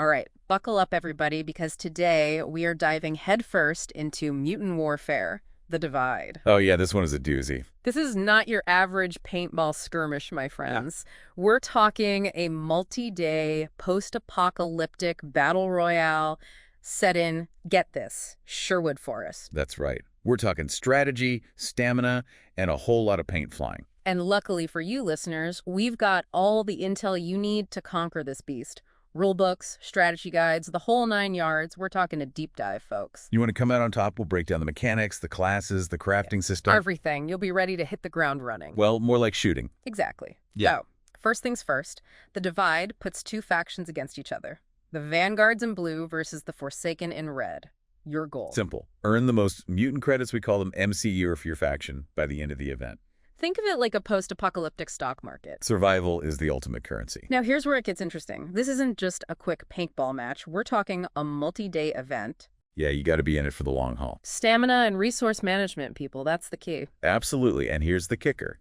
All right, buckle up, everybody, because today we are diving headfirst into Mutant Warfare, The Divide. Oh yeah, this one is a doozy. This is not your average paintball skirmish, my friends. We're talking a multi-day, post-apocalyptic battle royale set in, get this, Sherwood Forest. That's right. We're talking strategy, stamina, and a whole lot of paint flying. And luckily for you listeners, we've got all the intel you need to conquer this beast. Rulebooks, strategy guides, the whole 9 yards. We're talking a deep dive, folks. You want to come out on top? We'll break down the mechanics, the classes, the crafting system. Everything. You'll be ready to hit the ground running. Well, more like shooting. Exactly. Yeah. So, first things first, the Divide puts two factions against each other. The Vanguards in blue versus the Forsaken in red. Your goal. Simple. Earn the most mutant credits, we call them MCU, for your faction by the end of the event. Think of it like a post-apocalyptic stock market. Survival is the ultimate currency. Now, here's where it gets interesting. This isn't just a quick paintball match. We're talking a multi-day event. Yeah, you got to be in it for the long haul. Stamina and resource management, people. That's the key. Absolutely. And here's the kicker.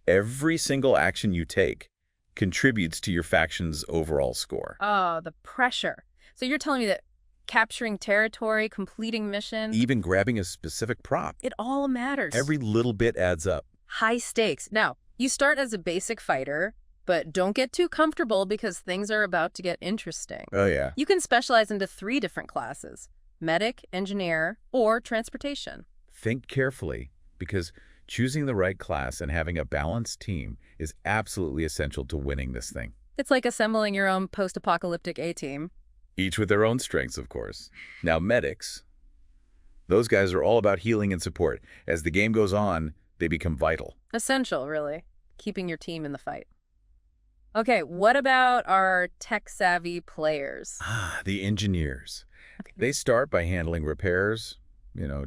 Every single action you take contributes to your faction's overall score. Oh, the pressure. So you're telling me that capturing territory, completing missions, Even grabbing a specific prop. it all matters. Every little bit adds up. High stakes. Now, you start as a basic fighter, but don't get too comfortable because things are about to get interesting. Oh, yeah. You can specialize into 3 different classes: medic, engineer, or transportation. Think carefully, because choosing the right class and having a balanced team is absolutely essential to winning this thing. It's like assembling your own post-apocalyptic A-team. Each with their own strengths, of course. Now, medics, those guys are all about healing and support. As the game goes on, they become vital. Essential, really, keeping your team in the fight. Okay, what about our tech-savvy players? The engineers. They start by handling repairs,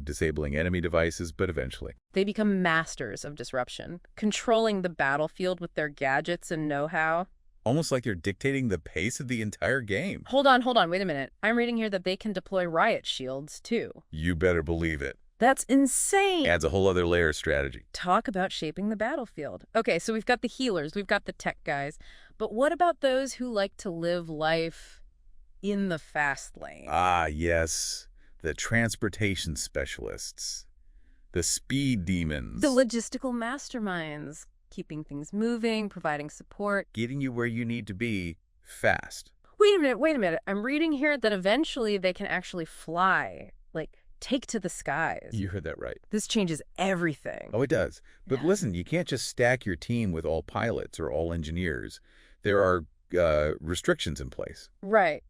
disabling enemy devices, but eventually. They become masters of disruption, controlling the battlefield with their gadgets and know-how. Almost like they're dictating the pace of the entire game. Hold on, wait a minute. I'm reading here that they can deploy riot shields, too. You better believe it. That's insane! Adds a whole other layer of strategy. Talk about shaping the battlefield. Okay, so we've got the healers, we've got the tech guys, but what about those who like to live life in the fast lane? Ah, yes. The transportation specialists. The speed demons. The logistical masterminds, keeping things moving, providing support. Getting you where you need to be fast. Wait a minute. I'm reading here that eventually they can actually fly, like take to the skies. You heard that right. This changes everything. Oh, it does. But Yeah. listen, you can't just stack your team with all pilots or all engineers. There are restrictions in place. Right.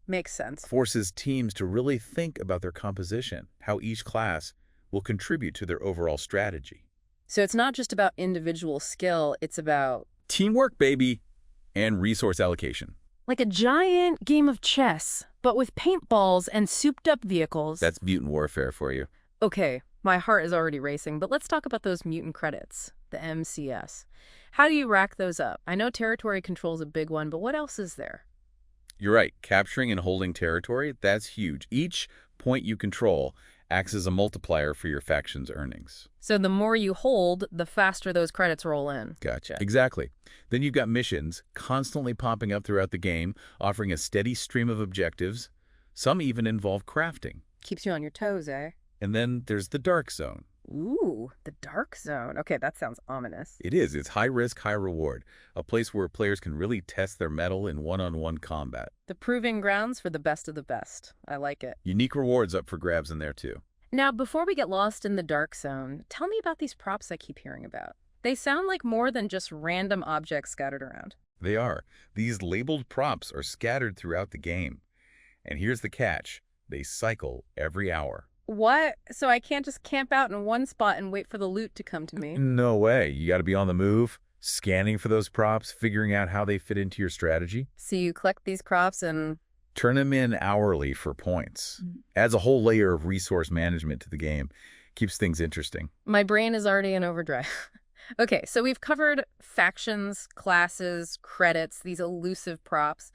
Makes sense. Forces teams to really think about their composition, how each class will contribute to their overall strategy. So it's not just about individual skill, it's about Teamwork, baby, and resource allocation. like a giant game of chess, but with paintballs and souped-up vehicles. That's Mutant Warfare for you. Okay, my heart is already racing, but let's talk about those mutant credits, the MCS. How do you rack those up? I know territory control's a big one, but what else is there? You're right. Capturing and holding territory, that's huge. Each point you control acts as a multiplier for your faction's earnings. So the more you hold, the faster those credits roll in. Gotcha. Exactly. Then you've got missions constantly popping up throughout the game, offering a steady stream of objectives. Some even involve crafting. Keeps you on your toes, eh? And then there's the Dark Zone. Ooh, the dark zone. Okay, that sounds ominous. It is. It's high risk, high reward. A place where players can really test their mettle in one-on-one combat. The proving grounds for the best of the best. I like it. Unique rewards up for grabs in there, too. Now, before we get lost in the dark zone, tell me about these props I keep hearing about. They sound like more than just random objects scattered around. They are. These labeled props are scattered throughout the game. And here's the catch. They cycle every hour. What? So I can't just camp out in one spot and wait for the loot to come to me? No way. You got to be on the move, scanning for those props, figuring out how they fit into your strategy. So you collect these props and... Turn them in hourly for points. Adds a whole layer of resource management to the game. Keeps things interesting. My brain is already in overdrive. Okay, so we've covered factions, classes, credits, these elusive props,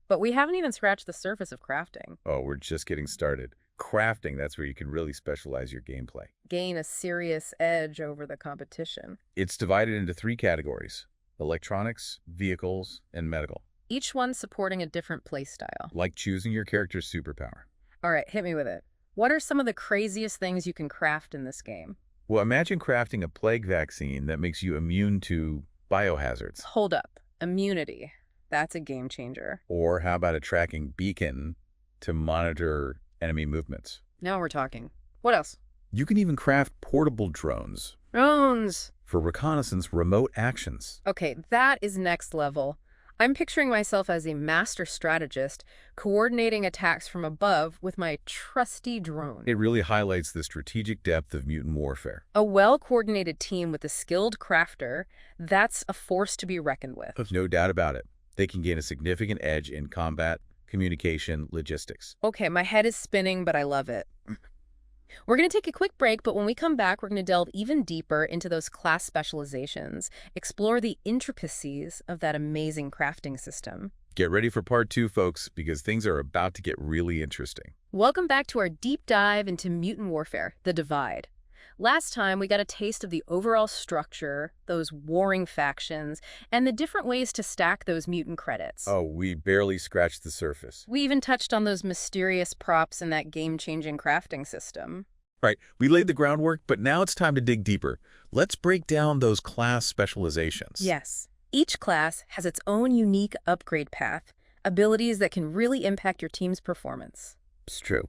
but we haven't even scratched the surface of crafting. Oh, we're just getting started. Crafting, that's where you can really specialize your gameplay. Gain a serious edge over the competition. It's divided into 3 categories: electronics, vehicles, and medical. each one supporting a different playstyle. Like choosing your character's superpower. All right, hit me with it. What are some of the craziest things you can craft in this game? Well, imagine crafting a plague vaccine that makes you immune to biohazards. Hold up. Immunity. That's a game changer. Or how about a tracking beacon to monitor enemy movements? Now we're talking. What else? You can even craft portable drones Drones. for reconnaissance remote actions. Okay, that is next level. I'm picturing myself as a master strategist, coordinating attacks from above with my trusty drone. It really highlights the strategic depth of Mutant Warfare. A well-coordinated team with a skilled crafter, that's a force to be reckoned with. No doubt about it. They can gain a significant edge in combat, communication, logistics. Okay, my head is spinning, but I love it. We're going to take a quick break, but when we come back, we're going to delve even deeper into those class specializations, explore the intricacies of that amazing crafting system. Get ready for part 2, folks, because things are about to get really interesting. Welcome back to our deep dive into Mutant Warfare, The Divide. Last time, we got a taste of the overall structure, those warring factions, and the different ways to stack those mutant credits. Oh, we barely scratched the surface. We even touched on those mysterious props and that game-changing crafting system. Right, we laid the groundwork, but now it's time to dig deeper. Let's break down those class specializations. Yes. Each class has its own unique upgrade path, abilities that can really impact your team's performance. It's true.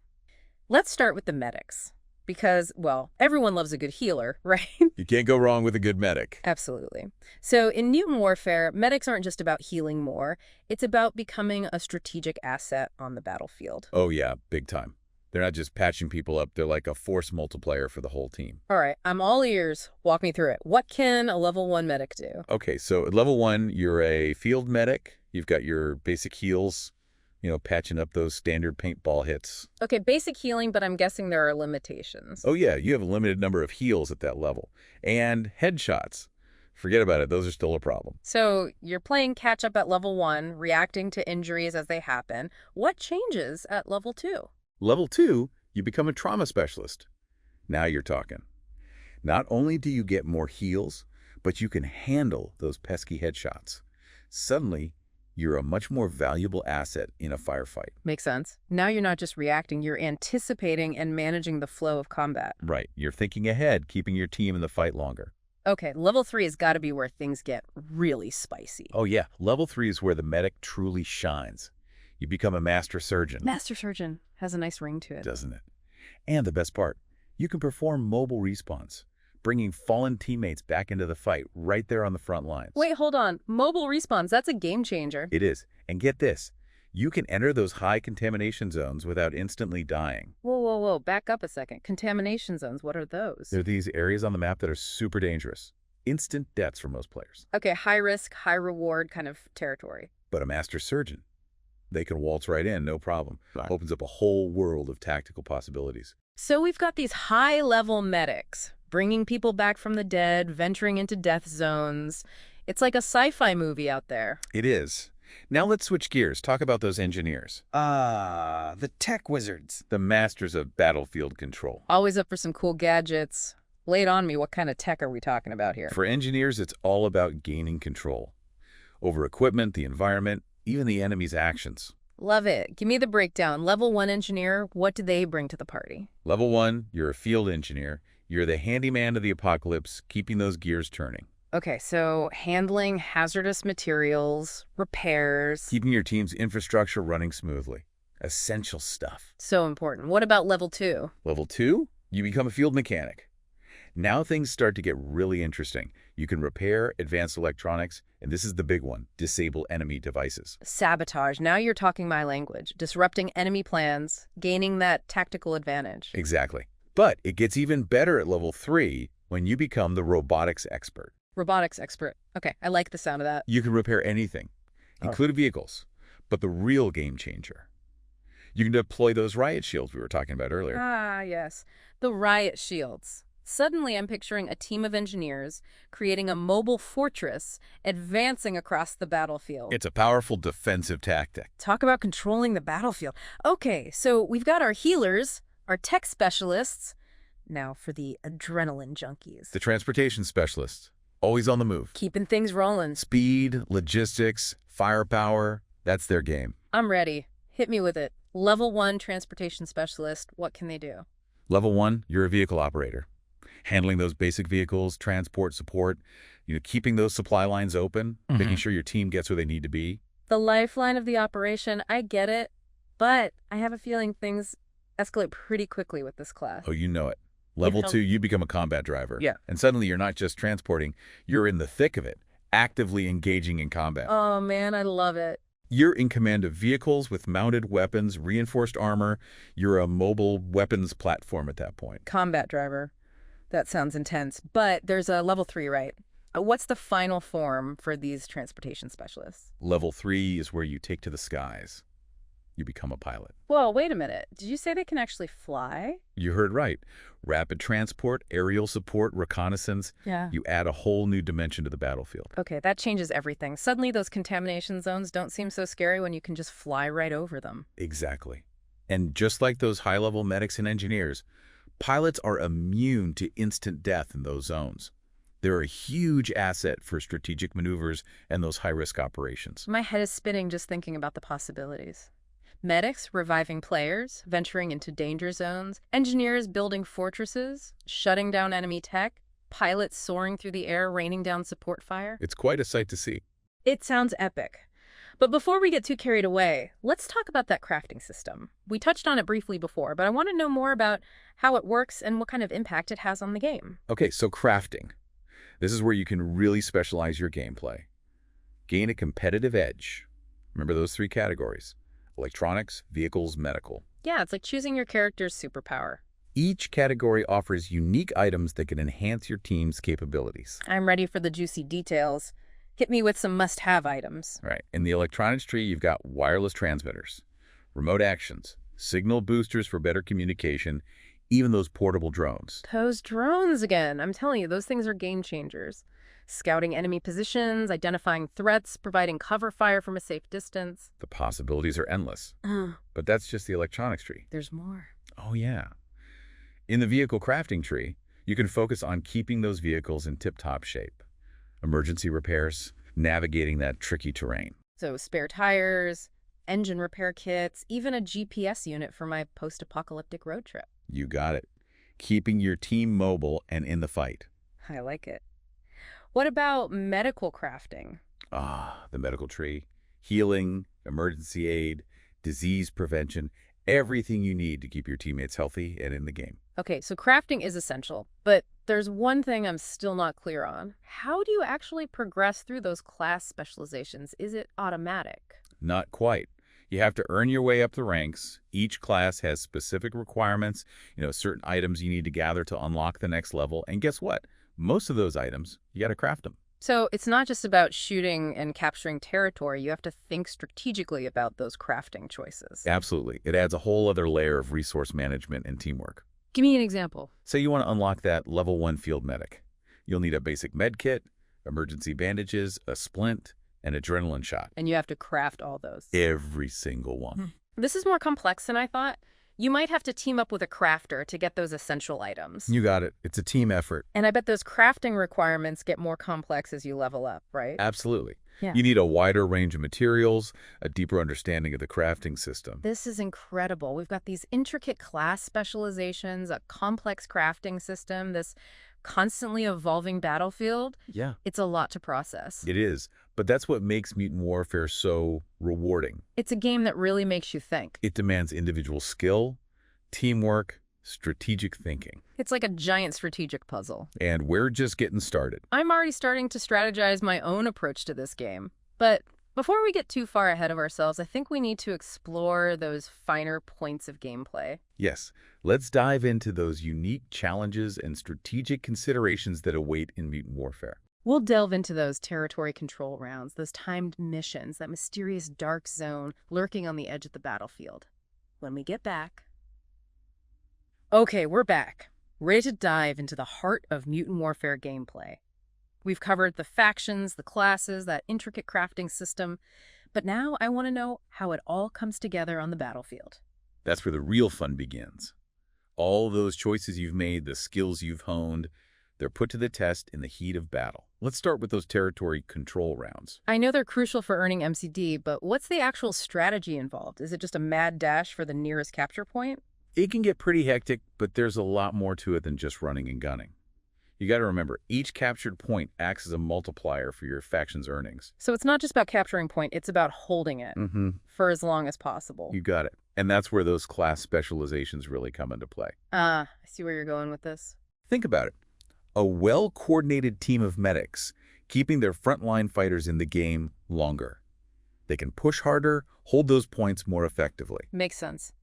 Let's start with the medics. Because, well, everyone loves a good healer, right? You can't go wrong with a good medic. Absolutely. So in Mutant Warfare, medics aren't just about healing more. It's about becoming a strategic asset on the battlefield. Oh yeah, big time. They're not just patching people up, they're like a force multiplier for the whole team. All right, I'm all ears. Walk me through it. What can a level 1 medic do? Okay, so at level 1, you're a field medic. You've got your basic heals, patching up those standard paintball hits. Okay, basic healing, but I'm guessing there are limitations. Oh yeah, you have a limited number of heals at that level. And headshots. Forget about it, those are still a problem. So you're playing catch-up at level 1, reacting to injuries as they happen. What changes at level 2? Level 2, you become a trauma specialist. Now you're talking. Not only do you get more heals, but you can handle those pesky headshots. Suddenly, you're a much more valuable asset in a firefight. Makes sense. Now you're not just reacting, you're anticipating and managing the flow of combat. Right. You're thinking ahead, keeping your team in the fight longer. Okay, level 3 has got to be where things get really spicy. Oh yeah, level 3 is where the medic truly shines. You become a master surgeon. Master surgeon has a nice ring to it. Doesn't it? And the best part, you can perform mobile respawns, bringing fallen teammates back into the fight right there on the front lines. Wait, hold on. Mobile respawns, that's a game changer. It is. And get this, you can enter those high contamination zones without instantly dying. Whoa, whoa, whoa. Back up a second. Contamination zones, what are those? They're these areas on the map that are super dangerous. Instant deaths for most players. Okay, high risk, high reward kind of territory. But a master surgeon, they can waltz right in, no problem. Opens up a whole world of tactical possibilities. So we've got these high-level medics, bringing people back from the dead, venturing into death zones. It's like a sci-fi movie out there. It is. Now let's switch gears. Talk about those engineers. The tech wizards. The masters of battlefield control. Always up for some cool gadgets. Lay it on me, what kind of tech are we talking about here? For engineers, it's all about gaining control over equipment, the environment, even the enemy's actions. Love it. Give me the breakdown. Level 1 engineer, what do they bring to the party? Level 1, you're a field engineer. You're the handyman of the apocalypse, keeping those gears turning. Okay, so handling hazardous materials, repairs. Keeping your team's infrastructure running smoothly. Essential stuff. So important. What about level 2? Level 2, you become a field mechanic. Now things start to get really interesting. You can repair advanced electronics, and this is the big one, disable enemy devices. Sabotage. Now you're talking my language. Disrupting enemy plans, gaining that tactical advantage. Exactly. But it gets even better at level 3 when you become the robotics expert. Robotics expert. Okay, I like the sound of that. You can repair anything, including vehicles. But the real game changer, you can deploy those riot shields we were talking about earlier. Ah, yes. The riot shields. Suddenly, I'm picturing a team of engineers creating a mobile fortress, advancing across the battlefield. It's a powerful defensive tactic. Talk about controlling the battlefield. Okay, so we've got our healers, our tech specialists. Now for the adrenaline junkies. The transportation specialist, always on the move. Keeping things rolling. Speed, logistics, firepower, That's their game. I'm ready. Hit me with it. Level 1 transportation specialist, what can they do? Level 1, you're a vehicle operator. Handling those basic vehicles, transport support, keeping those supply lines open, making sure your team gets where they need to be. The lifeline of the operation, I get it, but I have a feeling things escalate pretty quickly with this class. Oh, you know it. Level 2, you become a combat driver. Yeah. And suddenly you're not just transporting, you're in the thick of it, actively engaging in combat. Oh man, I love it. You're in command of vehicles with mounted weapons, reinforced armor. You're a mobile weapons platform at that point. Combat driver. That sounds intense. But there's a level 3, right? What's the final form for these transportation specialists? Level 3 is where you take to the skies. You become a pilot. Whoa, wait a minute. Did you say they can actually fly? You heard right. Rapid transport, aerial support, reconnaissance. Yeah. You add a whole new dimension to the battlefield. Okay, that changes everything. Suddenly those contamination zones don't seem so scary when you can just fly right over them. Exactly. And just like those high-level medics and engineers, pilots are immune to instant death in those zones. They're a huge asset for strategic maneuvers and those high-risk operations. My head is spinning just thinking about the possibilities. Medics reviving players, venturing into danger zones, engineers building fortresses, shutting down enemy tech, pilots soaring through the air, raining down support fire. It's quite a sight to see. It sounds epic. But before we get too carried away, let's talk about that crafting system. We touched on it briefly before, but I want to know more about how it works and what kind of impact it has on the game. Okay, so crafting. This is where you can really specialize your gameplay. Gain a competitive edge. Remember those 3 categories: electronics, vehicles, medical. Yeah, it's like choosing your character's superpower. Each category offers unique items that can enhance your team's capabilities. I'm ready for the juicy details. Hit me with some must-have items. Right. In the electronics tree, you've got wireless transmitters, remote actions, signal boosters for better communication, even those portable drones. Those drones again. I'm telling you, those things are game changers. Scouting enemy positions, identifying threats, providing cover fire from a safe distance. The possibilities are endless. But that's just the electronics tree. There's more. Oh, yeah. In the vehicle crafting tree, you can focus on keeping those vehicles in tip-top shape. Emergency repairs, navigating that tricky terrain. So spare tires, engine repair kits, even a GPS unit for my post-apocalyptic road trip. You got it. Keeping your team mobile and in the fight. I like it. What about medical crafting? Ah, the medical tree. Healing, emergency aid, disease prevention, everything you need to keep your teammates healthy and in the game. Okay, so crafting is essential, but there's one thing I'm still not clear on. How do you actually progress through those class specializations? Is it automatic? Not quite. You have to earn your way up the ranks. Each class has specific requirements, certain items you need to gather to unlock the next level. And guess what? Most of those items, you got to craft them. So it's not just about shooting and capturing territory. You have to think strategically about those crafting choices. Absolutely. It adds a whole other layer of resource management and teamwork. Give me an example. Say you want to unlock that level 1 field medic. You'll need a basic med kit, emergency bandages, a splint, and adrenaline shot. And you have to craft all those. Every single one. This is more complex than I thought. You might have to team up with a crafter to get those essential items. You got it. It's a team effort. And I bet those crafting requirements get more complex as you level up, right? Absolutely. Yeah. You need a wider range of materials, a deeper understanding of the crafting system. This is incredible. We've got these intricate class specializations, a complex crafting system, this constantly evolving battlefield. Yeah. It's a lot to process. It is. But that's what makes Mutant Warfare so rewarding. It's a game that really makes you think. It demands individual skill, teamwork, strategic thinking. It's like a giant strategic puzzle. And we're just getting started. I'm already starting to strategize my own approach to this game. But before we get too far ahead of ourselves, I think we need to explore those finer points of gameplay. Yes, let's dive into those unique challenges and strategic considerations that await in Mutant Warfare. We'll delve into those territory control rounds, those timed missions, that mysterious dark zone lurking on the edge of the battlefield. When we get back... Okay, we're back, ready to dive into the heart of Mutant Warfare gameplay. We've covered the factions, the classes, that intricate crafting system, but now I want to know how it all comes together on the battlefield. That's where the real fun begins. All those choices you've made, the skills you've honed, They're put to the test in the heat of battle. Let's start with those territory control rounds. I know they're crucial for earning MCD, but what's the actual strategy involved? Is it just a mad dash for the nearest capture point? It can get pretty hectic, but there's a lot more to it than just running and gunning. You got to remember, each captured point acts as a multiplier for your faction's earnings. So it's not just about capturing point, it's about holding it Mm-hmm. for as long as possible. You got it. And that's where those class specializations really come into play. I see where you're going with this. Think about it. A well-coordinated team of medics keeping their frontline fighters in the game longer. They can push harder, hold those points more effectively. Makes sense.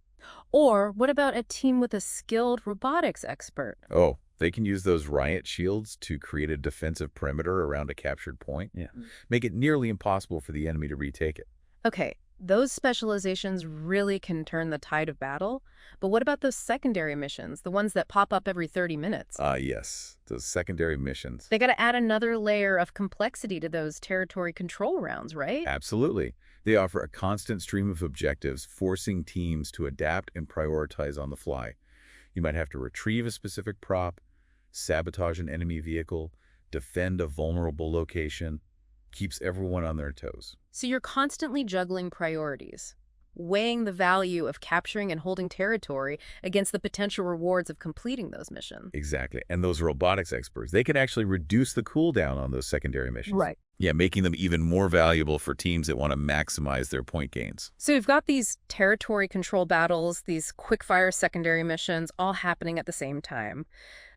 Or what about a team with a skilled robotics expert? Oh, they can use those riot shields to create a defensive perimeter around a captured point. Yeah. Make it nearly impossible for the enemy to retake it. Okay, those specializations really can turn the tide of battle, but what about those secondary missions, the ones that pop up every 30 minutes? Yes, those secondary missions. They got to add another layer of complexity to those territory control rounds, right? Absolutely. They offer a constant stream of objectives, forcing teams to adapt and prioritize on the fly. You might have to retrieve a specific prop, sabotage an enemy vehicle, defend a vulnerable location. Keeps everyone on their toes. So you're constantly juggling priorities, weighing the value of capturing and holding territory against the potential rewards of completing those missions. Exactly. And those robotics experts, they can actually reduce the cooldown on those secondary missions. Right. Yeah, making them even more valuable for teams that want to maximize their point gains. So you've got these territory control battles, these quick-fire secondary missions, all happening at the same time.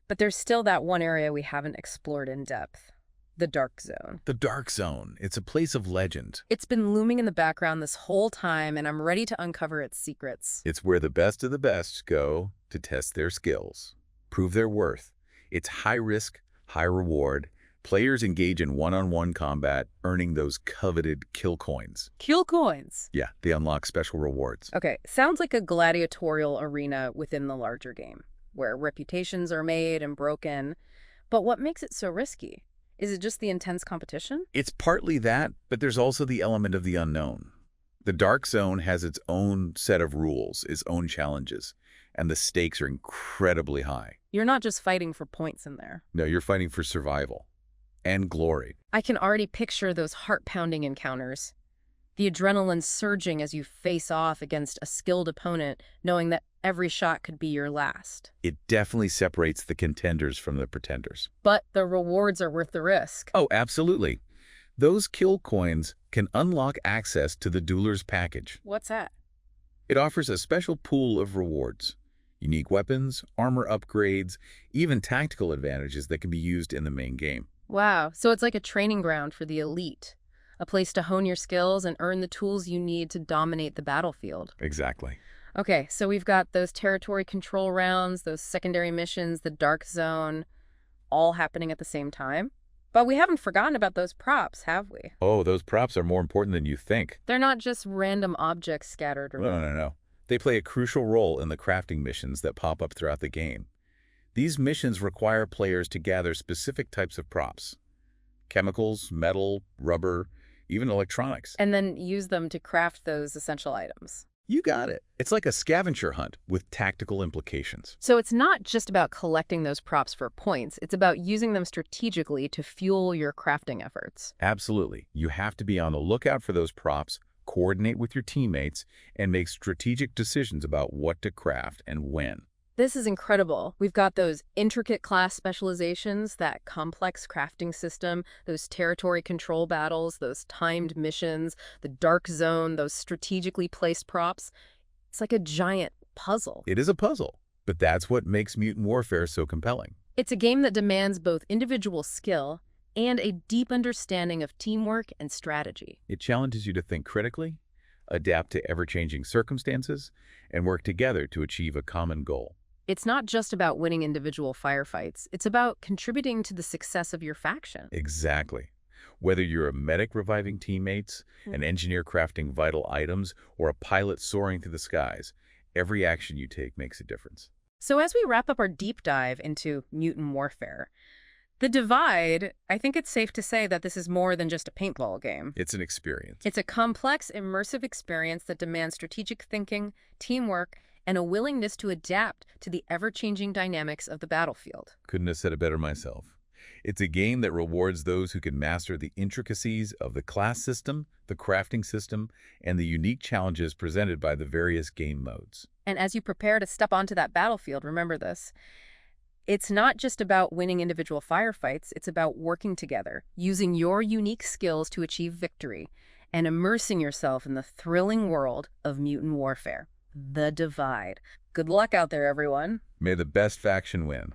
But there's still that one area we haven't explored in depth. The Dark Zone. The Dark Zone. It's a place of legend. It's been looming in the background this whole time, and I'm ready to uncover its secrets. It's where the best of the best go to test their skills, prove their worth. It's high risk, high reward. Players engage in one-on-one combat, earning those coveted kill coins. Kill coins? Yeah, they unlock special rewards. Okay, sounds like a gladiatorial arena within the larger game, where reputations are made and broken. But what makes it so risky? Is it just the intense competition? It's partly that, but there's also the element of the unknown. The Dark Zone has its own set of rules, its own challenges, and the stakes are incredibly high. You're not just fighting for points in there. No, you're fighting for survival and glory. I can already picture those heart-pounding encounters. The adrenaline surging as you face off against a skilled opponent, knowing that every shot could be your last. It definitely separates the contenders from the pretenders. But the rewards are worth the risk. Oh, absolutely. Those kill coins can unlock access to the Dueler's package. What's that? It offers a special pool of rewards. Unique weapons, armor upgrades, even tactical advantages that can be used in the main game. Wow, so it's like a training ground for the elite. A place to hone your skills and earn the tools you need to dominate the battlefield. Exactly. Okay, so we've got those territory control rounds, those secondary missions, the Dark Zone, all happening at the same time. But we haven't forgotten about those props, have we? Oh, those props are more important than you think. They're not just random objects scattered around. No. They play a crucial role in the crafting missions that pop up throughout the game. These missions require players to gather specific types of props. Chemicals, metal, rubber, even electronics. And then use them to craft those essential items. You got it. It's like a scavenger hunt with tactical implications. So it's not just about collecting those props for points. It's about using them strategically to fuel your crafting efforts. Absolutely. You have to be on the lookout for those props, coordinate with your teammates, and make strategic decisions about what to craft and when. This is incredible. We've got those intricate class specializations, that complex crafting system, those territory control battles, those timed missions, the Dark Zone, those strategically placed props. It's like a giant puzzle. It is a puzzle, but that's what makes Mutant Warfare so compelling. It's a game that demands both individual skill and a deep understanding of teamwork and strategy. It challenges you to think critically, adapt to ever-changing circumstances, and work together to achieve a common goal. It's not just about winning individual firefights. It's about contributing to the success of your faction. Exactly. Whether you're a medic reviving teammates, an engineer crafting vital items, or a pilot soaring through the skies, every action you take makes a difference. So as we wrap up our deep dive into Mutant Warfare, The Divide, I think it's safe to say that this is more than just a paintball game. It's an experience. It's a complex, immersive experience that demands strategic thinking, teamwork, and a willingness to adapt to the ever-changing dynamics of the battlefield. Couldn't have said it better myself. It's a game that rewards those who can master the intricacies of the class system, the crafting system, and the unique challenges presented by the various game modes. And as you prepare to step onto that battlefield, remember this. It's not just about winning individual firefights, it's about working together, using your unique skills to achieve victory, and immersing yourself in the thrilling world of Mutant Warfare. The Divide. Good luck out there, everyone. May the best faction win.